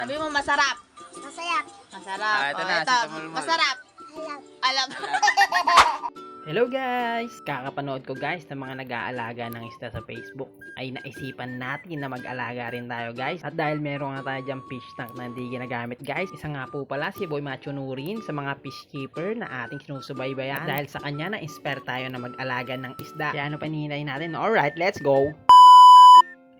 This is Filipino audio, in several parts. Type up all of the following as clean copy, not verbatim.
Sabi mo masarap. Masarap. Masarap. Ah, ito Oh, na, ito. si Tumulmol. Masarap. Alam. Alam. Hello guys! Kakapanood ko guys ng mga nag-aalaga ng isda sa Facebook ay naisipan natin na mag-alaga rin tayo guys. At dahil meron nga tayo dyan fish tank na hindi ginagamit guys, isa nga po pala si Boy Machunurin sa mga fish keeper na ating sinusubaybayan. At dahil sa kanya na-inspire tayo na mag-alaga ng isda. Kaya ano pa hinihintay natin? Alright, let's go!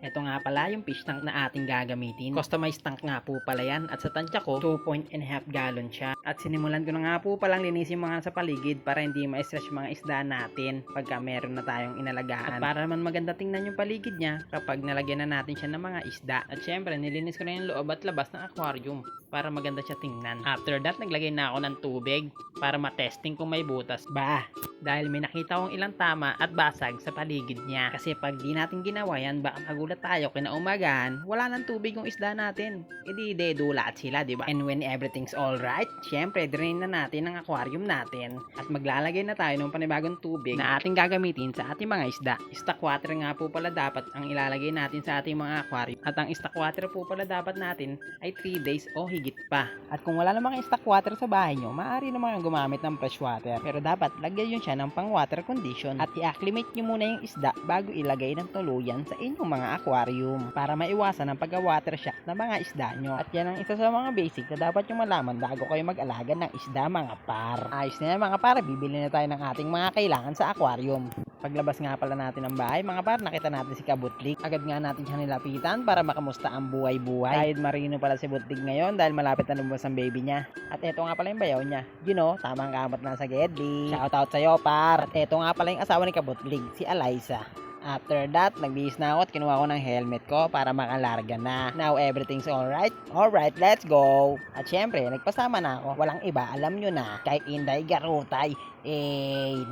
Ito nga pala yung fish tank na ating gagamitin. Customized tank nga po pala yan. At sa tansya ko, 2.5 gallon siya. At sinimulan ko na nga po palang linisin mga sa paligid para hindi ma-stress yung mga isda natin pagka meron na tayong inalagaan. At para naman maganda tingnan yung paligid niya kapag nalagyan na natin siya ng mga isda. At syempre, nilinis ko na yung loob at labas ng aquarium para maganda siya tingnan. After that, naglagay na ako ng tubig para matesting kung may butas ba. Dahil may nakita akong ilang tama at basag sa paligid niya. Kasi pag di natin ginawa yan, baka magulat tayo kinaumagan, wala nang tubig yung isda natin. E di dedulat sila, di ba? And when everything's alright, syempre drain na natin ang aquarium natin. At maglalagay na tayo ng panibagong tubig na ating gagamitin sa ating mga isda. Stock water nga po pala dapat ang ilalagay natin sa ating mga aquarium. At ang stock water po pala dapat natin ay 3 days o higit pa. At kung wala namang stock water sa bahay nyo, maaari naman gumamit ng fresh water. Pero dapat lagyan yun siya ng pang water condition at i-acclimate nyo muna yung isda bago ilagay ng tuluyan sa inyong mga aquarium para maiwasan ang pagka-water shock ng mga isda nyo. At yan ang isa sa mga basic na dapat nyo malaman bago kayo mag-alaga ng isda mga par. Ayos na yan mga par, bibili na tayo ng ating mga kailangan sa aquarium. Paglabas nga pala natin ng bahay mga par, nakita natin si Kabutlig. Agad nga natin siya nilapitan para makamusta ang buhay-buhay. Kahit marino pala si Butlig ngayon dahil malapit na lumabas ang baby niya. At eto nga pala yung bayaw niya. You know, tamang kamot na sa Gedli. Shoutout sa'yo par. At eto nga pala yung asawa ni Kabutlig, si Eliza. After that, nagbihis na ako at kinuha ko ng helmet ko para makalarga na. Now, everything's alright? Alright, let's go! At syempre, nagpasama na ako. Walang iba, alam nyo na. Kay Inday Garutay.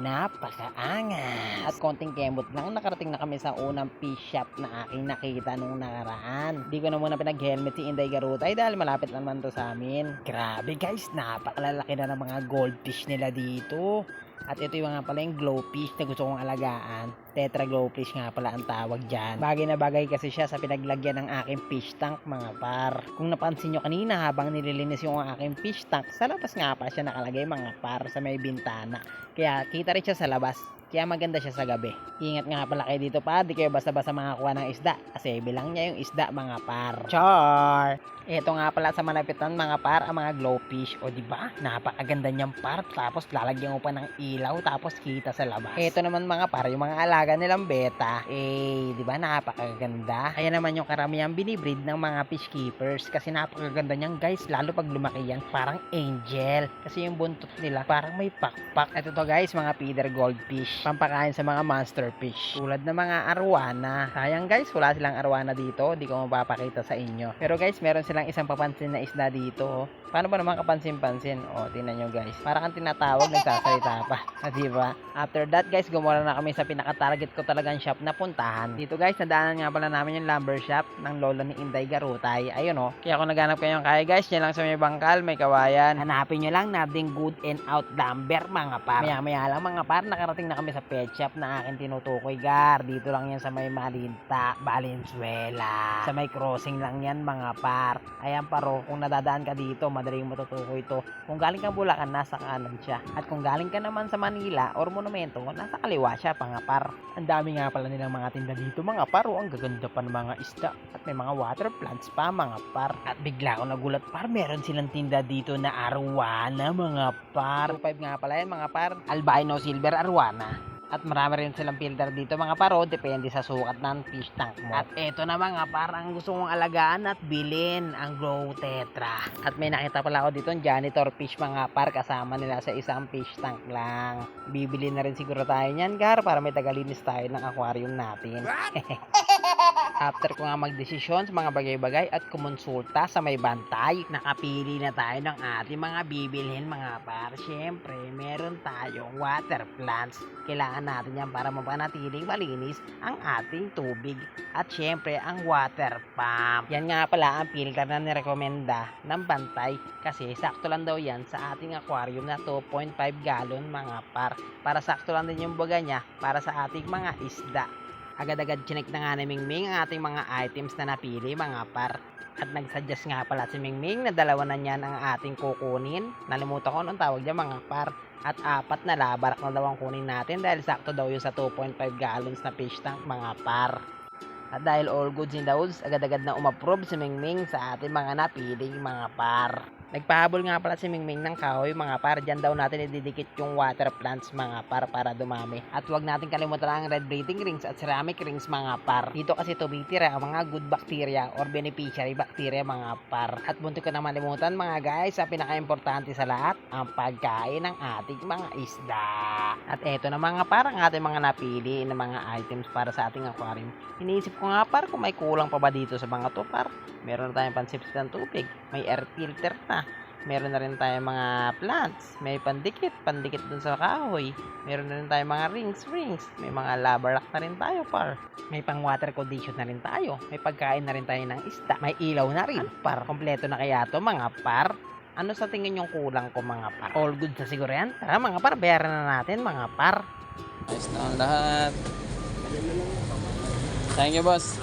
Napakaangas. At konting kemot lang, nakarating na kami sa unang fish shop na aking nakita nung nakaraan. Di ko na muna pinag-helmet si Inday Garutay dahil malapit naman to sa amin. Grabe guys, napakalalaki na ng mga goldfish nila dito. At ito yung nga pala yung glowfish na gusto kong alagaan. Tetra glowfish nga pala ang tawag dyan. Bagay na bagay kasi siya sa pinaglagyan ng aking fish tank mga par. Kung napansin nyo kanina habang nililinis yung aking fish tank, sa labas nga pa siya nakalagay mga par sa may bintana. Kaya kita rin siya sa labas. Kaya maganda siya sa gabi. Ingat nga pala kayo dito par, di kayo basta-basta makakuha ng isda. Kasi bilang niya yung isda mga par. Char! Ito nga pala sa malapitan mga par, ang mga glowfish. O diba? Napakaganda niyang par. Tapos lalagyan mo pa ng ilaw. Tapos kita sa labas. Ito naman mga par, yung mga alaga nilang beta. Diba? Napakaganda. Kaya naman yung karamihan binibreed ng mga fish keepers. Kasi napakaganda niyan guys. Lalo pag lumaki yan, parang angel. Kasi yung buntot nila, parang may pakpak. Ito to guys, mga feeder goldfish. Pampakain sa mga monster fish. Tulad ng mga arwana. Sayang guys, wala silang arwana dito. Di ko mapapakita sa inyo. Pero guys, meron silang isang papansin na isda dito. Paano ba naman kapansin-pansin? Tingnan nyo guys. Para kang tinatawag, nagsasalita pa. Diba? After that guys, gumawa na kami sa pinaka-target ko talagang shop na puntahan. Dito guys, nadaanan nga pala namin yung lumber shop ng lolo ni Inday Garutay. Ayun Kaya kung naghanap kayo ng kaya guys, yan lang sa may bangkal, may kawayan. Hanapin nyo lang nating good and out lumber mga par. Maya lang mga par, nakarating na kami sa pet shop na akin tinutukoy gar. Dito lang yan sa may Malinta, Valenzuela. Sa may crossing lang yan mga par. Ayan paro, kung nadadaan ka dito, madaling matutukoy ito. Kung galing kang Bulacan, nasa kanan siya. At kung galing ka naman sa Manila or Monumento, nasa kaliwa siya mga par. Ang dami nga pala nilang mga tinda dito mga par. Ang gaganda pa ng mga isda. At may mga water plants pa mga par. At bigla ako nagulat par, meron silang tinda dito na arwana mga par. 5 nga pala yan mga par. Albino silver arwana. At marami rin silang filter dito mga paro, depende sa sukat ng fish tank mo. At eto na mga parang gusto kong alagaan at bilhin ang Glow Tetra. At may nakita pala ako dito ng janitor fish mga par, kasama nila sa isang fish tank lang. Bibili na rin siguro tayo niyan gar para may tagalinis tayo ng aquarium natin. After ko nga magdesisyon sa mga bagay-bagay at kumonsulta sa may bantay, nakapili na tayo ng ating mga bibilhin mga par. Siyempre, meron tayong water plants. Kailangan natin yan para mapanatiling malinis ang ating tubig. At siyempre, ang water pump. Yan nga pala ang filter na nirekomenda ng bantay kasi sakto lang daw yan sa ating aquarium na 2.5 gallon mga par. Para sakto lang din yung baga niya para sa ating mga isda. Agad-agad chinek na nga ni Mingming ang ating mga items na napili mga par. At nagsuggest nga pala si Mingming na dalawa na niyan ang ating kukunin. Nalimutan ko anong tawag niya mga par. At 4 na labarak na daw ang kunin natin dahil sakto daw yun sa 2.5 gallons na fish tank mga par. At dahil all goods in the woods, agad-agad na umapprove si Mingming sa ating mga napiling mga par. Nagpahabol nga pala si Mingming ng kahoy mga par. Diyan daw natin ididikit yung water plants mga par para dumami. At huwag natin kalimutan ang red breathing rings at ceramic rings mga par. Dito kasi tumitira ang mga good bacteria or beneficiary bacteria mga par. At bunti ko na malimutan mga guys, ang pinaka-importante sa lahat, ang pagkain ng ating mga isda. At eto na mga par, ang ating mga napili na mga items para sa ating aquarium. Iniisip ko nga par kung may kulang pa ba dito sa mga to par. Meron na tayong pansipsip ng tubig, may air filter na. Meron na rin tayong mga plants, may pandikit dun sa kahoy. Meron na rin tayong mga rings, may mga lava rock na rin tayo par. May pang water condition na rin tayo, may pagkain na rin tayo ng isda, may ilaw na rin par. Kompleto na kaya to mga par. Ano sa tingin yung kulang ko mga par? All good sa siguro yan? Tara mga par, bayaran na natin mga par. Ayos na ang lahat. Thank you, boss.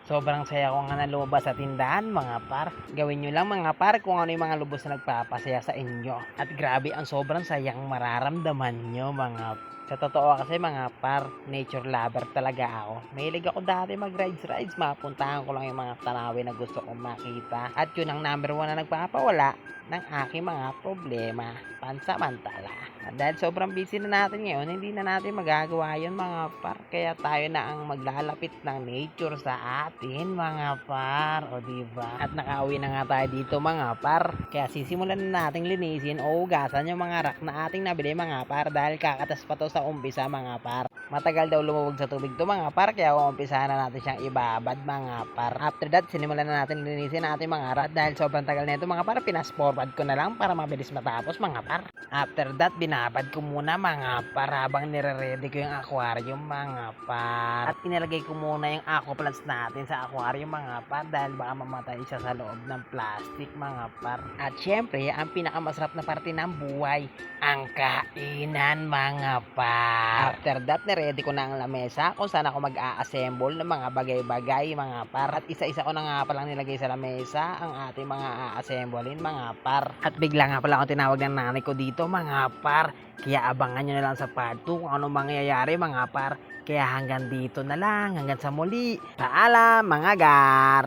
Sobrang saya ko nga na lumabas sa tindahan mga par. Gawin nyo lang mga par kung ano yung mga lubos na nagpapasaya sa inyo. At grabe ang sobrang sayang mararamdaman nyo mga par. Sa totoo kasi mga par, nature lover talaga ako. Mahilig ako dati mag-rides. Mapuntahan ko lang yung mga tanawin na gusto kong makita. At yun ang number 1 na nagpapawala ng aking mga problema pansamantala. At dahil sobrang busy na natin ngayon, hindi na natin magagawa yun mga par. Kaya tayo na ang maglalapit ng nature sa atin mga par. O diba? At nakauwi na nga tayo dito mga par. Kaya sisimulan na nating linisin o hugasan yung mga rack na ating nabili mga par. Dahil kakatas pa to sa umpisa mga par. Matagal daw lumubog sa tubig to mga par. Kaya umpisahan na natin siyang ibabad mga par. After that, sinimulan na natin linisin ating mga rack. Dahil sobrang tagal na ito mga par, pinas-forward ko na lang para mabilis matapos mga par. After that, binabad ko muna mga par habang nire-ready ko yung aquarium mga par. At inilagay ko muna yung aquaplants natin sa aquarium mga par dahil baka mamatay siya sa loob ng plastic mga par. At syempre, ang pinakamasarap na parte ng buhay, ang kainan mga par. After that, niready ko na ang lamesa kung saan ako mag-a-assemble ng mga bagay-bagay mga par. At isa-isa ko na nga palang nilagay sa lamesa ang ating mga a-assemblein mga par. At bigla nga pala akong tinawag ng nanay ko dito mga par. Kaya abangan nyo na lang sa part 2 kung anong mangyayari mga par. Kaya hanggang dito na lang, hanggang sa muli. Paalam mga gar!